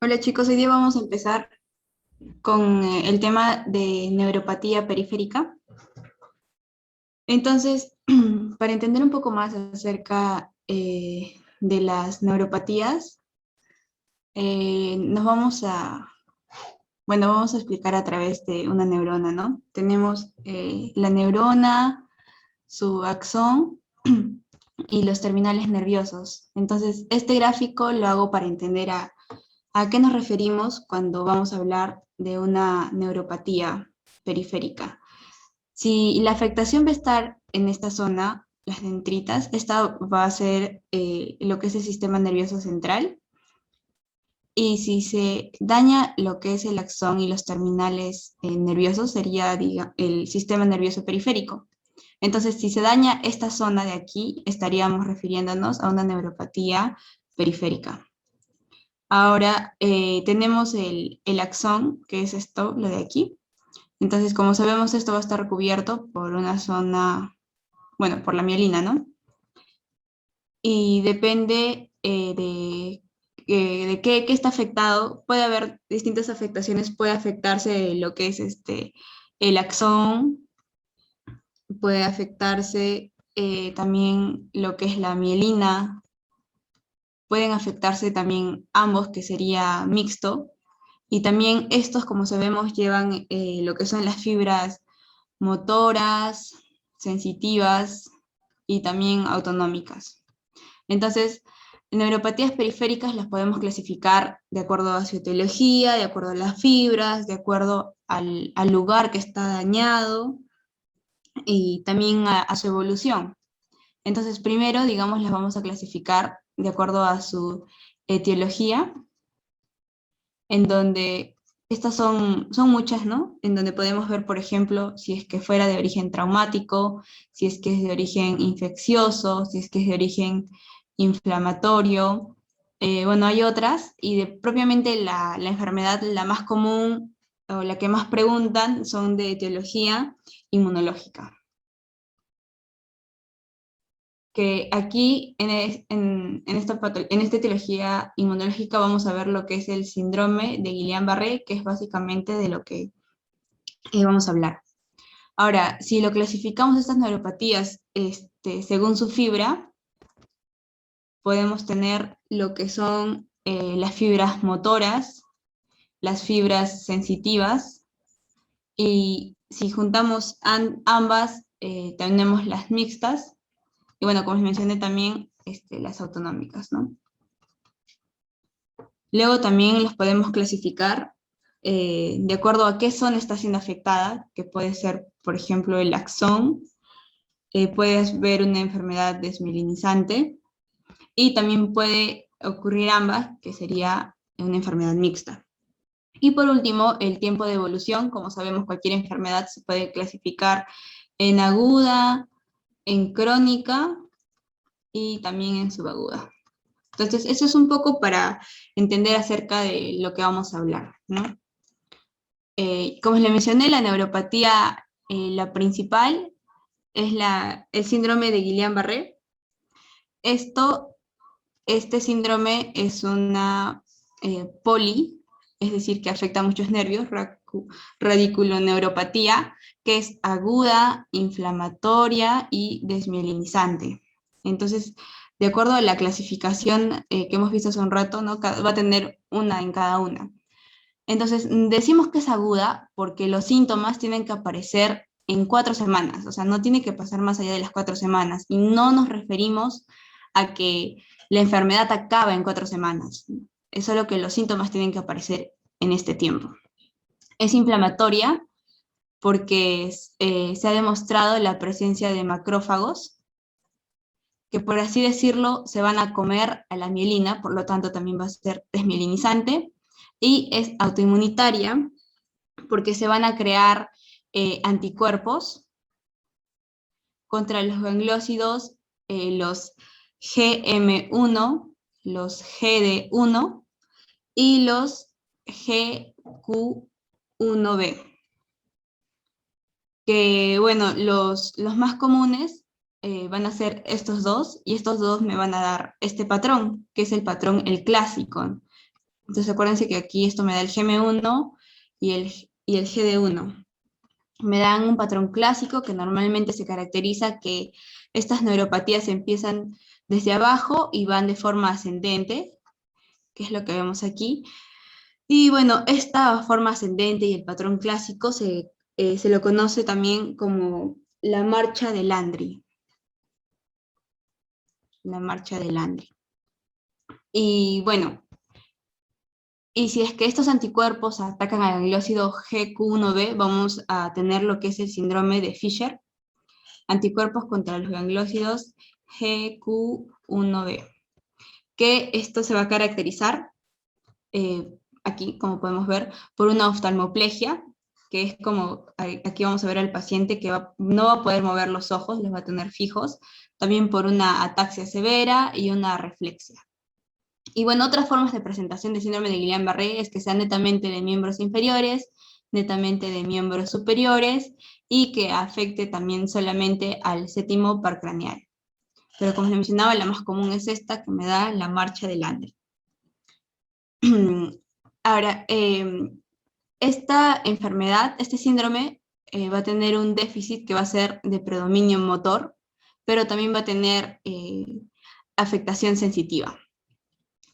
Hola chicos, hoy día vamos a empezar con el tema de neuropatía periférica. Entonces, para entender un poco más acerca de las neuropatías, vamos a explicar a través de una neurona, ¿no? Tenemos la neurona, su axón y los terminales nerviosos. Entonces, este gráfico lo hago para entender ¿a qué nos referimos cuando vamos a hablar de una neuropatía periférica? Si la afectación va a estar en esta zona, las dendritas, esta va a ser lo que es el sistema nervioso central. Y si se daña lo que es el axón y los terminales nerviosos, sería el sistema nervioso periférico. Entonces, si se daña esta zona de aquí, estaríamos refiriéndonos a una neuropatía periférica. Ahora tenemos el axón, que es esto, lo de aquí. Entonces, como sabemos, esto va a estar recubierto por una zona, bueno, por la mielina, ¿no? Y depende de qué está afectado. Puede haber distintas afectaciones, puede afectarse lo que es el axón, puede afectarse también lo que es la mielina, pueden afectarse también ambos, que sería mixto. Y también estos, como sabemos, llevan lo que son las fibras motoras, sensitivas y también autonómicas. Entonces, neuropatías periféricas las podemos clasificar de acuerdo a su etiología, de acuerdo a las fibras, de acuerdo al lugar que está dañado y también a su evolución. Entonces, primero, digamos, las vamos a clasificar de acuerdo a su etiología, en donde estas son muchas, ¿no? En donde podemos ver, por ejemplo, si es que fuera de origen traumático, si es que es de origen infeccioso, si es que es de origen inflamatorio. Bueno, hay otras, y propiamente la enfermedad, la más común o la que más preguntan, son de etiología inmunológica. Que aquí en esta etiología inmunológica vamos a ver lo que es el síndrome de Guillain-Barré, que es básicamente de lo que vamos a hablar. Ahora, si lo clasificamos estas neuropatías según su fibra, podemos tener lo que son las fibras motoras, las fibras sensitivas, y si juntamos ambas, tenemos las mixtas, y bueno, como les mencioné también, las autonómicas, ¿no? Luego también los podemos clasificar de acuerdo a qué zona está siendo afectada, que puede ser, por ejemplo, el axón. Puedes ver una enfermedad desmielinizante, y también puede ocurrir ambas, que sería una enfermedad mixta. Y por último, el tiempo de evolución. Como sabemos, cualquier enfermedad se puede clasificar en aguda, en crónica y también en subaguda. Entonces, eso es un poco para entender acerca de lo que vamos a hablar, ¿no? Como les mencioné, la neuropatía, la principal, es el síndrome de Guillain-Barré. Esto, este síndrome es una poli, es decir, que afecta a muchos nervios, radiculoneuropatía, que es aguda, inflamatoria y desmielinizante. Entonces, de acuerdo a la clasificación que hemos visto hace un rato, ¿no? Va a tener una en cada una. Entonces, decimos que es aguda porque los síntomas tienen que aparecer en 4 semanas, o sea, no tiene que pasar más allá de las 4 semanas, y no nos referimos a que la enfermedad acaba en 4 semanas, es solo que los síntomas tienen que aparecer en este tiempo. Es inflamatoria porque se ha demostrado la presencia de macrófagos que, por así decirlo, se van a comer a la mielina, por lo tanto también va a ser desmielinizante, y es autoinmunitaria porque se van a crear anticuerpos contra los gangliósidos, los GM1, los GD1 y los GQ1B. Que bueno, los más comunes van a ser estos dos, y estos dos me van a dar este patrón, que es el patrón, el clásico. Entonces acuérdense que aquí esto me da el GM1 y el GD1. Me dan un patrón clásico que normalmente se caracteriza que estas neuropatías empiezan desde abajo y van de forma ascendente, que es lo que vemos aquí. Y bueno, esta forma ascendente y el patrón clásico se lo conoce también como la marcha de Landry. La marcha de Landry. Y bueno, y si es que estos anticuerpos atacan al gangliósido GQ1B, vamos a tener lo que es el síndrome de Fisher, anticuerpos contra los gangliósidos GQ1B, que esto se va a caracterizar, aquí como podemos ver, por una oftalmoplegia, que es como, aquí vamos a ver al paciente que no va a poder mover los ojos, los va a tener fijos, también por una ataxia severa y una reflexia. Y bueno, otras formas de presentación de síndrome de Guillain-Barré es que sean netamente de miembros inferiores, netamente de miembros superiores y que afecte también solamente al séptimo par craneal. Pero como les mencionaba, la más común es esta que me da la marcha de Landry. Ahora, esta enfermedad, este síndrome, va a tener un déficit que va a ser de predominio motor, pero también va a tener afectación sensitiva.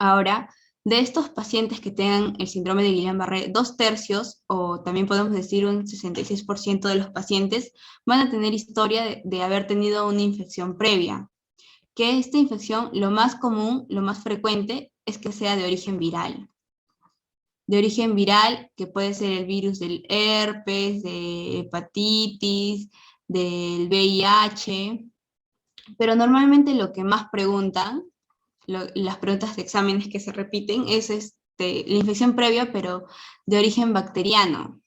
Ahora, de estos pacientes que tengan el síndrome de Guillain-Barré, 2/3, o también podemos decir un 66% de los pacientes, van a tener historia de haber tenido una infección previa. Que esta infección, lo más común, lo más frecuente, es que sea de origen viral. De origen viral, que puede ser el virus del herpes, de hepatitis, del VIH, pero normalmente lo que más preguntan, las preguntas de exámenes que se repiten, es la infección previa, pero de origen bacteriano,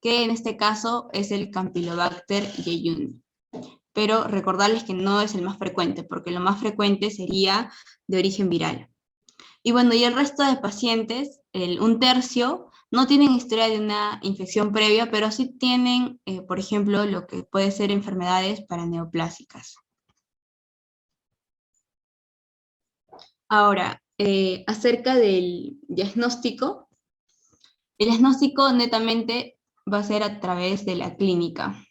que en este caso es el Campylobacter jejuni. Pero recordarles que no es el más frecuente, porque lo más frecuente sería de origen viral. Y bueno, y el resto de pacientes, un tercio, no tienen historia de una infección previa, pero sí tienen, por ejemplo, lo que puede ser enfermedades paraneoplásicas. Ahora, acerca del diagnóstico, el diagnóstico netamente va a ser a través de la clínica.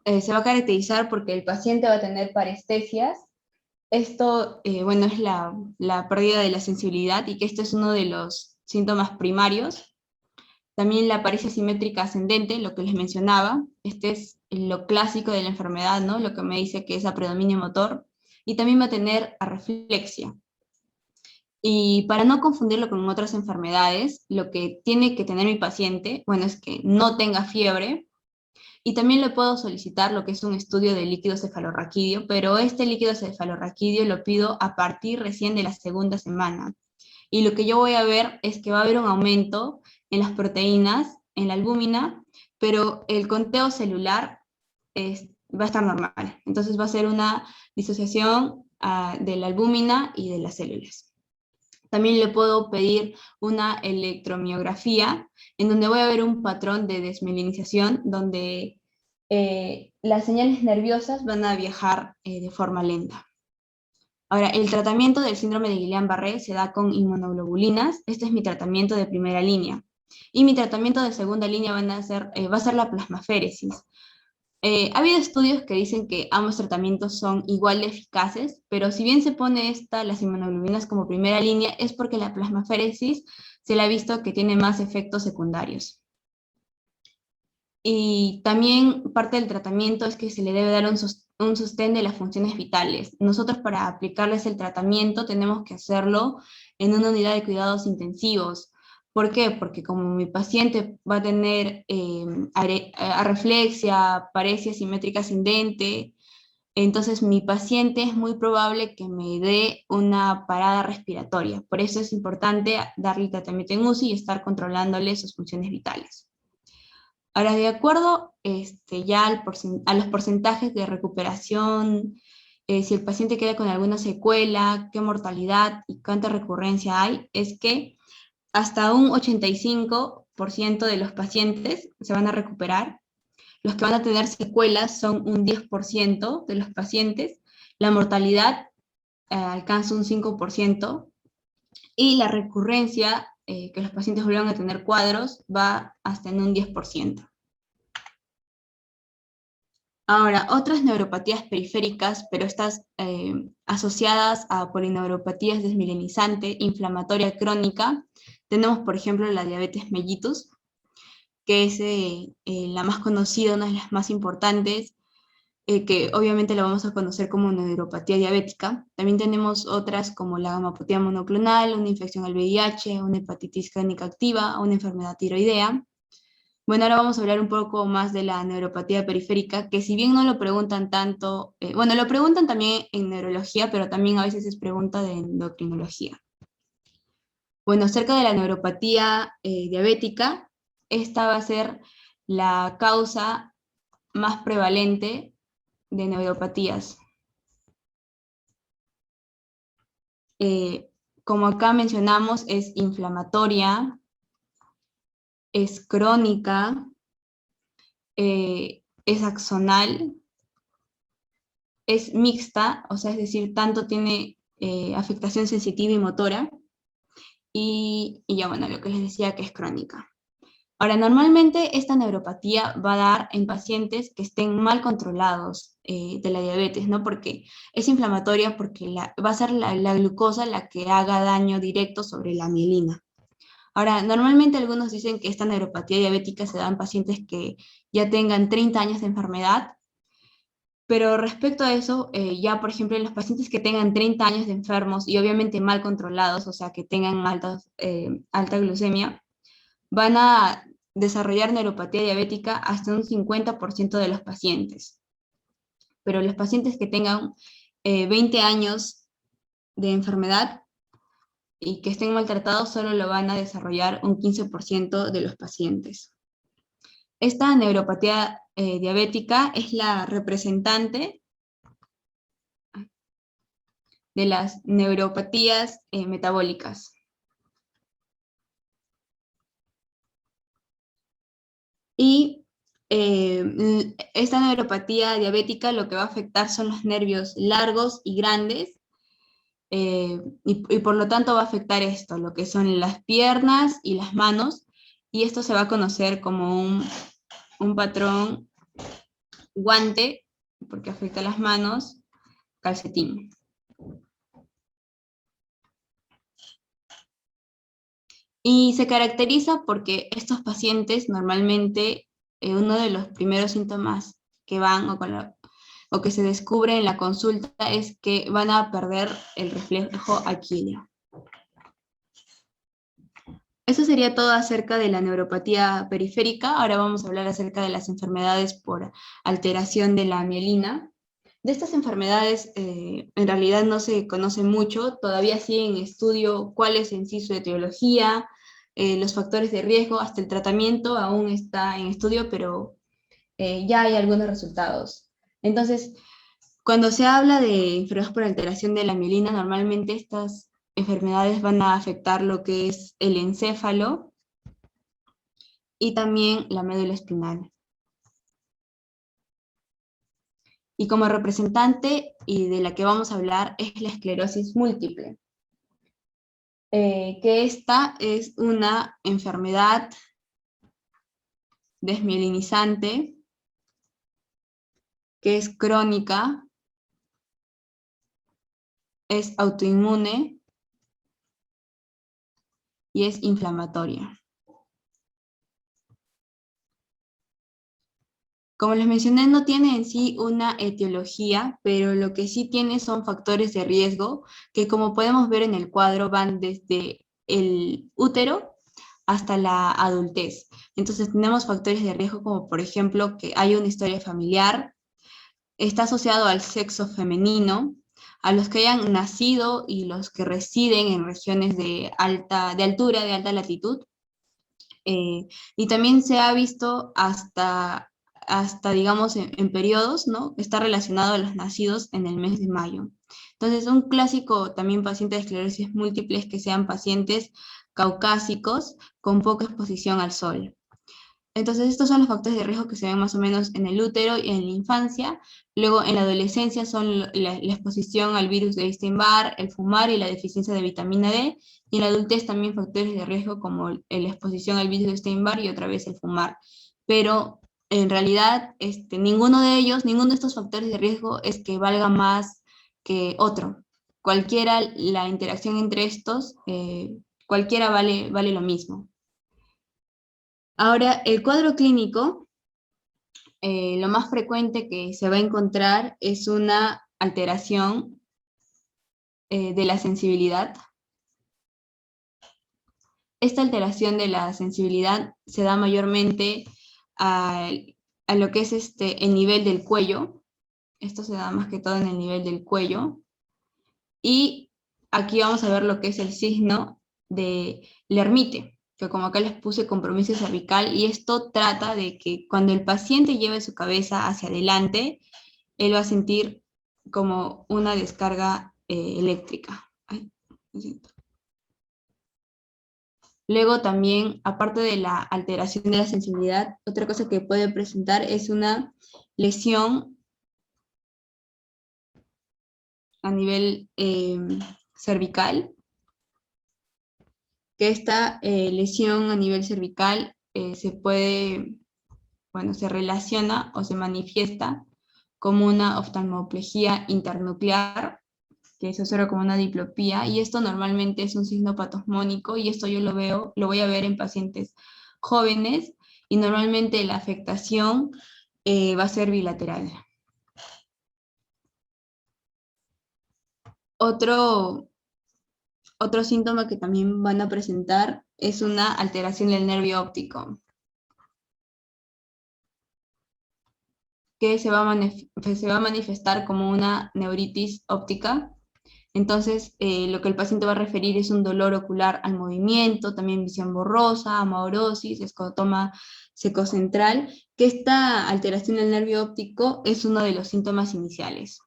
Se va a caracterizar porque el paciente va a tener parestesias. Esto, bueno, es la pérdida de la sensibilidad y que esto es uno de los síntomas primarios. También la paresia simétrica ascendente, lo que les mencionaba. Este es lo clásico de la enfermedad, ¿no? Lo que me dice que es a predominio motor. Y también va a tener arreflexia. Y para no confundirlo con otras enfermedades, lo que tiene que tener mi paciente, bueno, es que no tenga fiebre, y también le puedo solicitar lo que es un estudio de líquido cefalorraquídeo, pero este líquido cefalorraquídeo lo pido a partir recién de la segunda semana. Y lo que yo voy a ver es que va a haber un aumento en las proteínas, en la albúmina, pero el conteo celular va a estar normal. Entonces va a ser una disociación de la albúmina y de las células. También le puedo pedir una electromiografía, en donde voy a ver un patrón de desmielinización, donde las señales nerviosas van a viajar de forma lenta. Ahora, el tratamiento del síndrome de Guillain-Barré se da con inmunoglobulinas. Este es mi tratamiento de primera línea. Y mi tratamiento de segunda línea va a ser la plasmaféresis. Ha habido estudios que dicen que ambos tratamientos son igual de eficaces, pero si bien se pone las inmunoglobulinas como primera línea, es porque la plasmaféresis se le ha visto que tiene más efectos secundarios. Y también parte del tratamiento es que se le debe dar un sostén de las funciones vitales. Nosotros para aplicarles el tratamiento tenemos que hacerlo en una unidad de cuidados intensivos. ¿Por qué? Porque como mi paciente va a tener arreflexia, paresia simétrica ascendente, entonces mi paciente es muy probable que me dé una parada respiratoria. Por eso es importante darle tratamiento en UCI y estar controlándole sus funciones vitales. Ahora, de acuerdo ya a los porcentajes de recuperación, si el paciente queda con alguna secuela, qué mortalidad y cuánta recurrencia hay, es que hasta un 85% de los pacientes se van a recuperar. Los que van a tener secuelas son un 10% de los pacientes. La mortalidad alcanza un 5%, y la recurrencia, que los pacientes vuelvan a tener cuadros, va hasta en un 10%. Ahora, otras neuropatías periféricas, pero estas asociadas a polineuropatías desmielinizante, inflamatoria crónica, tenemos, por ejemplo, la diabetes mellitus, que es la más conocida, una de las más importantes, que obviamente la vamos a conocer como neuropatía diabética. También tenemos otras como la gamapatía monoclonal, una infección al VIH, una hepatitis crónica activa, una enfermedad tiroidea. Bueno, ahora vamos a hablar un poco más de la neuropatía periférica, que si bien no lo preguntan tanto, bueno, lo preguntan también en neurología, pero también a veces es pregunta de endocrinología. Bueno, acerca de la neuropatía diabética, esta va a ser la causa más prevalente de neuropatías. Como acá mencionamos, es inflamatoria, es crónica, es axonal, es mixta, o sea, es decir, tanto tiene afectación sensitiva y motora, y ya bueno, lo que les decía que es crónica. Ahora, normalmente esta neuropatía va a dar en pacientes que estén mal controlados de la diabetes, ¿no? Porque es inflamatoria, porque va a ser la glucosa la que haga daño directo sobre la mielina. Ahora, normalmente algunos dicen que esta neuropatía diabética se da en pacientes que ya tengan 30 años de enfermedad, pero respecto a eso, ya por ejemplo en los pacientes que tengan 30 años de enfermos y obviamente mal controlados, o sea, que tengan alta glucemia, van a desarrollar neuropatía diabética hasta un 50% de los pacientes. Pero los pacientes que tengan 20 años de enfermedad y que estén maltratados solo lo van a desarrollar un 15% de los pacientes. Esta neuropatía diabética es la representante de las neuropatías metabólicas. Y esta neuropatía diabética lo que va a afectar son los nervios largos y grandes, y por lo tanto va a afectar esto, lo que son las piernas y las manos, y esto se va a conocer como un patrón guante, porque afecta las manos, calcetín. Y se caracteriza porque estos pacientes normalmente uno de los primeros síntomas que van o que se descubre en la consulta es que van a perder el reflejo aquileo. Eso sería todo acerca de la neuropatía periférica. Ahora vamos a hablar acerca de las enfermedades por alteración de la mielina. De estas enfermedades en realidad no se conoce mucho, todavía sigue en estudio cuál es en sí su etiología, los factores de riesgo, hasta el tratamiento aún está en estudio, pero ya hay algunos resultados. Entonces, cuando se habla de enfermedades por alteración de la mielina, normalmente estas enfermedades van a afectar lo que es el encéfalo y también la médula espinal. Y como representante y de la que vamos a hablar es la esclerosis múltiple, que esta es una enfermedad desmielinizante, que es crónica, es autoinmune y es inflamatoria. Como les mencioné, no tiene en sí una etiología, pero lo que sí tiene son factores de riesgo que, como podemos ver en el cuadro, van desde el útero hasta la adultez. Entonces tenemos factores de riesgo como por ejemplo que hay una historia familiar, está asociado al sexo femenino, a los que hayan nacido y los que residen en regiones de altura, de alta latitud, y también se ha visto hasta digamos, en periodos, ¿no? Está relacionado a los nacidos en el mes de mayo. Entonces, un clásico también paciente de esclerosis múltiple es que sean pacientes caucásicos con poca exposición al sol. Entonces, estos son los factores de riesgo que se ven más o menos en el útero y en la infancia. Luego, en la adolescencia son la exposición al virus de Epstein-Barr, el fumar y la deficiencia de vitamina D. Y en la adultez también factores de riesgo como la exposición al virus de Epstein-Barr y otra vez el fumar. Pero en realidad, ninguno de ellos, ninguno de estos factores de riesgo es que valga más que otro. Cualquiera, la interacción entre estos, cualquiera vale lo mismo. Ahora, el cuadro clínico, lo más frecuente que se va a encontrar es una alteración de la sensibilidad. Esta alteración de la sensibilidad se da mayormente a lo que es el nivel del cuello. Esto se da más que todo en el nivel del cuello. Y aquí vamos a ver lo que es el signo de Lermite, que como acá les puse compromiso cervical, y esto trata de que cuando el paciente lleve su cabeza hacia adelante, él va a sentir como una descarga eléctrica. Ay, lo siento. Luego también, aparte de la alteración de la sensibilidad, otra cosa que puede presentar es una lesión a nivel cervical, que esta lesión a nivel cervical se puede, bueno, se relaciona o se manifiesta como una oftalmoplegia internuclear, que se observa como una diplopía, y esto normalmente es un signo patognomónico, y esto yo lo voy a ver en pacientes jóvenes, y normalmente la afectación va a ser bilateral. Otro, otro síntoma que también van a presentar es una alteración del nervio óptico, que se va a manifestar como una neuritis óptica. Entonces, lo que el paciente va a referir es un dolor ocular al movimiento, también visión borrosa, amaurosis, escotoma secocentral, que esta alteración del nervio óptico es uno de los síntomas iniciales.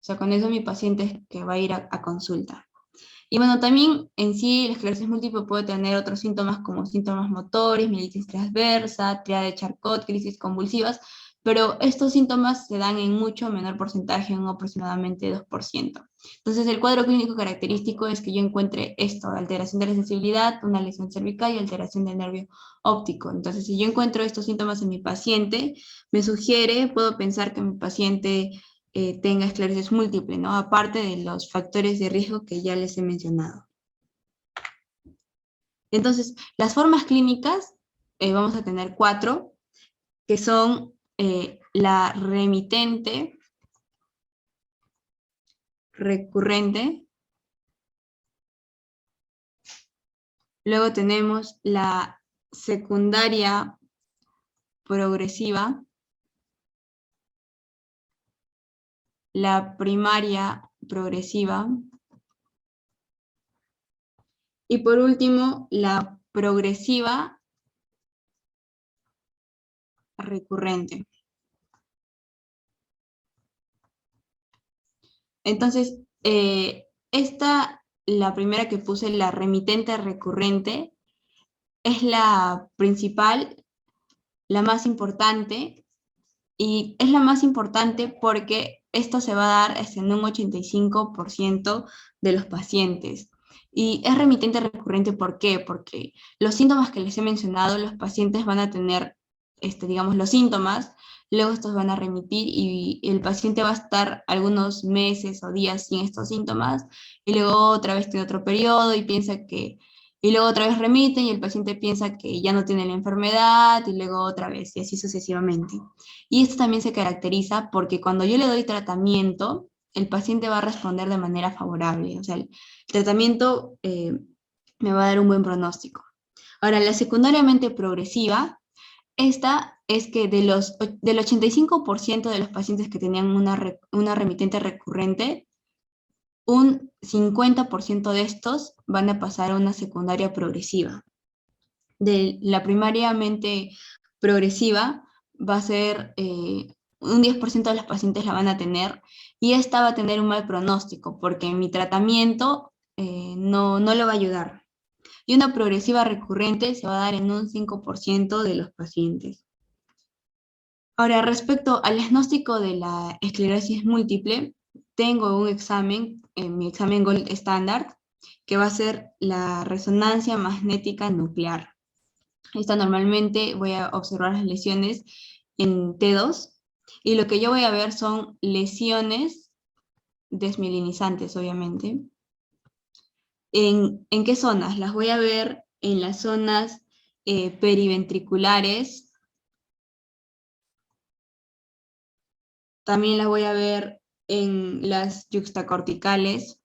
O sea, con eso mi paciente es que va a ir a consulta. Y bueno, también en sí la esclerosis múltiple puede tener otros síntomas como síntomas motores, mielitis transversa, triada de Charcot, crisis convulsivas, pero estos síntomas se dan en mucho menor porcentaje, en aproximadamente 2%. Entonces el cuadro clínico característico es que yo encuentre esto, alteración de la sensibilidad, una lesión cervical y alteración del nervio óptico. Entonces si yo encuentro estos síntomas en mi paciente, me sugiere, puedo pensar que mi paciente tenga esclerosis múltiple, ¿no? Aparte de los factores de riesgo que ya les he mencionado. Entonces, las formas clínicas, vamos a tener 4, que son la remitente, recurrente, luego tenemos la secundaria progresiva, la primaria progresiva, y por último, la progresiva recurrente. Entonces, la primera que puse, la remitente recurrente, es la principal, la más importante, y es la más importante porque esto se va a dar en un 85% de los pacientes. Y es remitente recurrente, ¿por qué? Porque los síntomas que les he mencionado, los pacientes van a tener, digamos, los síntomas, luego estos van a remitir y el paciente va a estar algunos meses o días sin estos síntomas, y luego otra vez tiene otro periodo y luego otra vez remiten y el paciente piensa que ya no tiene la enfermedad, y luego otra vez, y así sucesivamente. Y esto también se caracteriza porque cuando yo le doy tratamiento, el paciente va a responder de manera favorable. O sea, el tratamiento me va a dar un buen pronóstico. Ahora, la secundariamente progresiva, esta es que del 85% de los pacientes que tenían una remitente recurrente, un 50% de estos van a pasar a una secundaria progresiva. De la primariamente progresiva va a ser un 10% de los pacientes la van a tener, y esta va a tener un mal pronóstico porque mi tratamiento no le va a ayudar. y una progresiva recurrente se va a dar en un 5% de los pacientes. Ahora, respecto al diagnóstico de la esclerosis múltiple, tengo un examen, mi examen Gold Standard, que va a ser la resonancia magnética nuclear. Esta normalmente voy a observar las lesiones en T2 y lo que yo voy a ver son lesiones desmielinizantes, obviamente. ¿En qué zonas? Las voy a ver en las zonas periventriculares. También las voy a ver en las yuxtacorticales.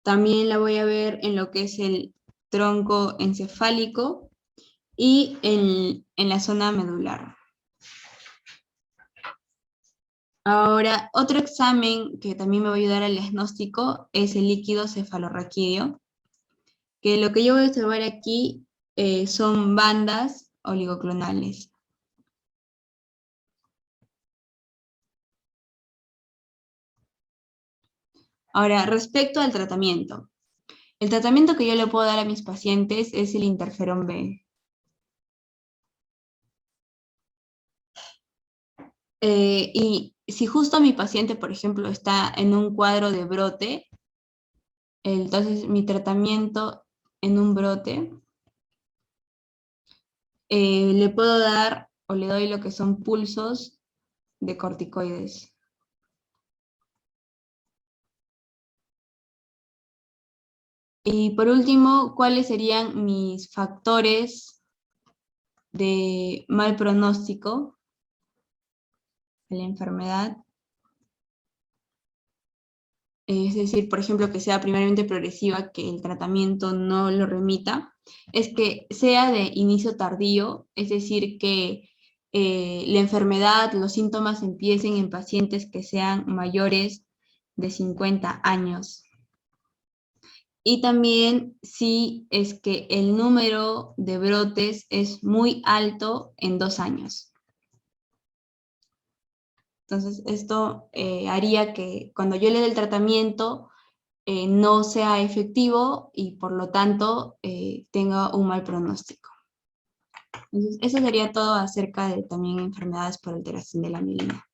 También la voy a ver en lo que es el tronco encefálico y en la zona medular. Ahora, otro examen que también me va a ayudar al diagnóstico es el líquido cefalorraquídeo, que lo que yo voy a observar aquí son bandas oligoclonales. Ahora, respecto al tratamiento. El tratamiento que yo le puedo dar a mis pacientes es el interferón B. Y si justo mi paciente, por ejemplo, está en un cuadro de brote, entonces mi tratamiento en un brote, le puedo dar o le doy lo que son pulsos de corticoides. Y por último, ¿cuáles serían mis factores de mal pronóstico de la enfermedad? Es decir, por ejemplo, que sea primeramente progresiva, que el tratamiento no lo remita, es que sea de inicio tardío, es decir, que la enfermedad, los síntomas empiecen en pacientes que sean mayores de 50 años. Y también si es que el número de brotes es muy alto en 2 años. Entonces, esto haría que cuando yo le dé el tratamiento no sea efectivo y por lo tanto tenga un mal pronóstico. Entonces, eso sería todo acerca de también enfermedades por alteración de la mielina.